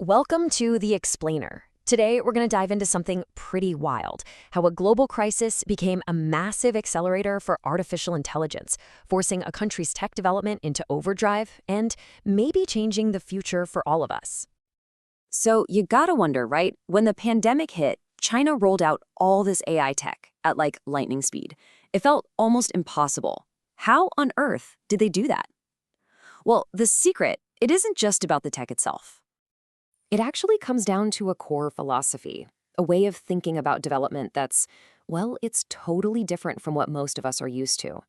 Welcome to The Explainer. Today, we're going to dive into something pretty wild, how a global crisis became a massive accelerator for artificial intelligence, forcing a country's tech development into overdrive and maybe changing the future for all of us. So you gotta wonder, right? When the pandemic hit, China rolled out all this AI tech at like lightning speed. It felt almost impossible. How on earth did they do that? Well, the secret, it isn't just about the tech itself. It actually comes down to a core philosophy, a way of thinking about development that's, well, it's totally different from what most of us are used to.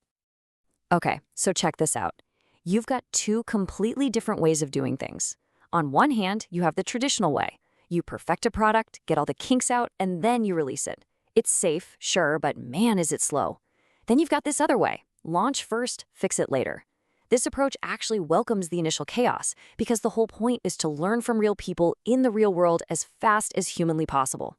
Okay, so check this out. You've got two completely different ways of doing things. On one hand, you have the traditional way. You perfect a product, get all the kinks out, and then you release it. It's safe, sure, but man, is it slow. Then you've got this other way. Launch first, fix it later. This approach actually welcomes the initial chaos because the whole point is to learn from real people in the real world as fast as humanly possible.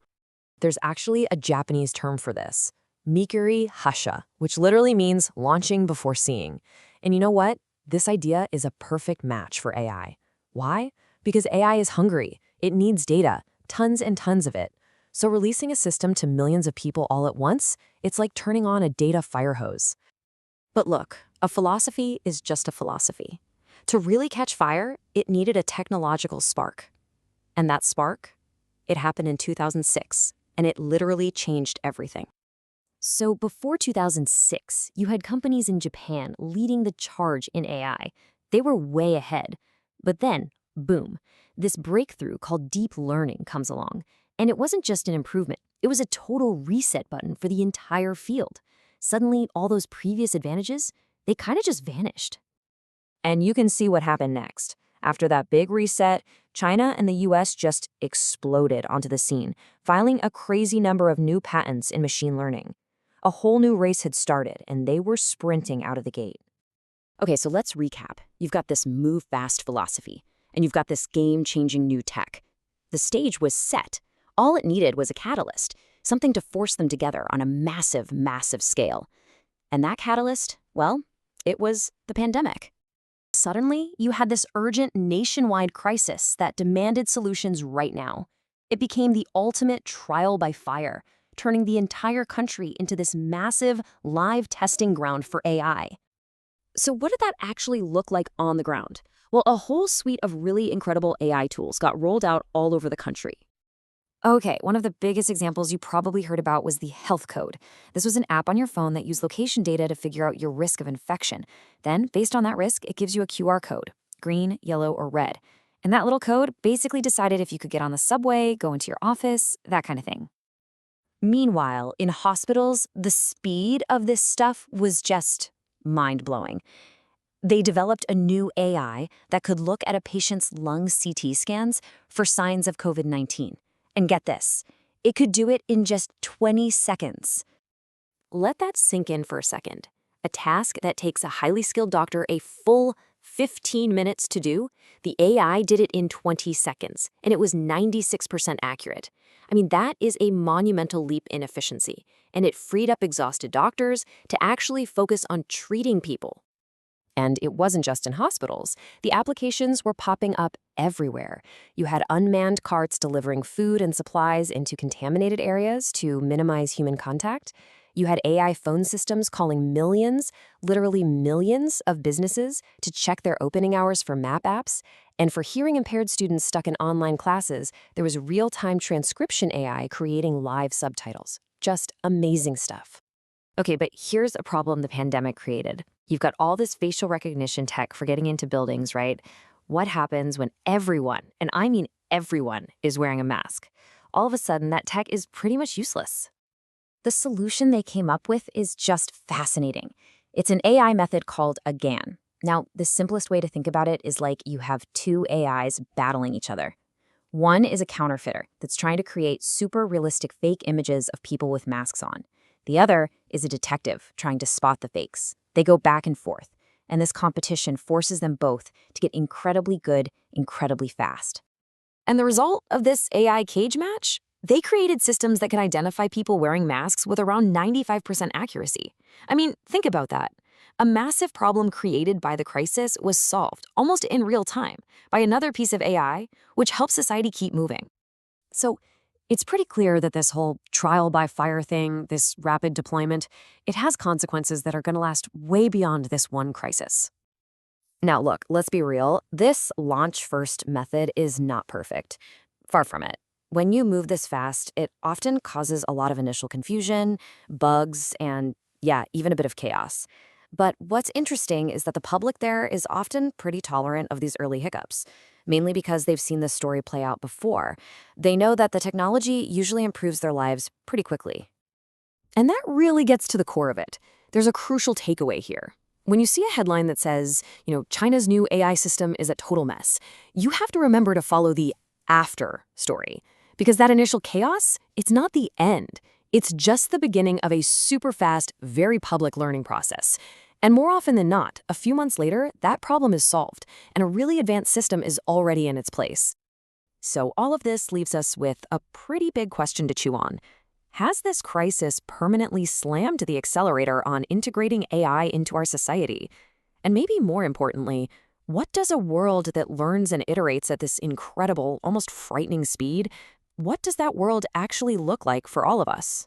There's actually a Japanese term for this, mikuri hasha, which literally means launching before seeing. And you know what? This idea is a perfect match for AI. Why? Because AI is hungry. It needs data, tons and tons of it. So releasing a system to millions of people all at once, it's like turning on a data fire hose. But look, a philosophy is just a philosophy. To really catch fire, it needed a technological spark. And that spark, it happened in 2006, and it literally changed everything. So before 2006, you had companies in Japan leading the charge in AI. They were way ahead. But then, boom, this breakthrough called deep learning comes along. And it wasn't just an improvement, it was a total reset button for the entire field. Suddenly, all those previous advantages, they kind of just vanished. And you can see what happened next. After that big reset, China and the US just exploded onto the scene, filing a crazy number of new patents in machine learning. A whole new race had started, and they were sprinting out of the gate. Okay, so let's recap. You've got this move fast philosophy, and you've got this game-changing new tech. The stage was set. All it needed was a catalyst, something to force them together on a massive, massive scale. And that catalyst, well, it was the pandemic. Suddenly, you had this urgent nationwide crisis that demanded solutions right now. It became the ultimate trial by fire, turning the entire country into this massive live testing ground for AI. So what did that actually look like on the ground? Well, a whole suite of really incredible AI tools got rolled out all over the country. Okay, one of the biggest examples you probably heard about was the Health Code. This was an app on your phone that used location data to figure out your risk of infection. Then, based on that risk, it gives you a QR code, green, yellow, or red. And that little code basically decided if you could get on the subway, go into your office, that kind of thing. Meanwhile, in hospitals, the speed of this stuff was just mind-blowing. They developed a new AI that could look at a patient's lung CT scans for signs of COVID-19. And get this, it could do it in just 20 seconds. Let that sink in for a second. A task that takes a highly skilled doctor a full 15 minutes to do, the AI did it in 20 seconds, and it was 96% accurate. I mean, that is a monumental leap in efficiency, and it freed up exhausted doctors to actually focus on treating people. And it wasn't just in hospitals. The applications were popping up everywhere. You had unmanned carts delivering food and supplies into contaminated areas to minimize human contact. You had AI phone systems calling millions, literally millions of businesses to check their opening hours for map apps. And for hearing-impaired students stuck in online classes, there was real-time transcription AI creating live subtitles. Just amazing stuff. Okay, but here's a problem the pandemic created. You've got all this facial recognition tech for getting into buildings, right? What happens when everyone, and I mean everyone, is wearing a mask? All of a sudden, that tech is pretty much useless. The solution they came up with is just fascinating. It's an AI method called a GAN. Now, the simplest way to think about it is like you have two AIs battling each other. One is a counterfeiter that's trying to create super realistic fake images of people with masks on. The other is a detective trying to spot the fakes. They go back and forth, and this competition forces them both to get incredibly good, incredibly fast. And the result of this AI cage match? They created systems that can identify people wearing masks with around 95% accuracy. I mean, think about that. A massive problem created by the crisis was solved almost in real time by another piece of AI, which helps society keep moving. So it's pretty clear that this whole trial by fire thing, this rapid deployment, it has consequences that are going to last way beyond this one crisis. Now, look, let's be real. This launch first method is not perfect. Far from it. When you move this fast, it often causes a lot of initial confusion, bugs, and yeah, even a bit of chaos. But what's interesting is that the public there is often pretty tolerant of these early hiccups, mainly because they've seen this story play out before. They know that the technology usually improves their lives pretty quickly. And that really gets to the core of it. There's a crucial takeaway here. When you see a headline that says, China's new AI system is a total mess, you have to remember to follow the after story. Because that initial chaos, it's not the end. It's just the beginning of a super fast, very public learning process. And more often than not, a few months later, that problem is solved, and a really advanced system is already in its place. So all of this leaves us with a pretty big question to chew on. Has this crisis permanently slammed the accelerator on integrating AI into our society? And maybe more importantly, what does a world that learns and iterates at this incredible, almost frightening speed, what does that world actually look like for all of us?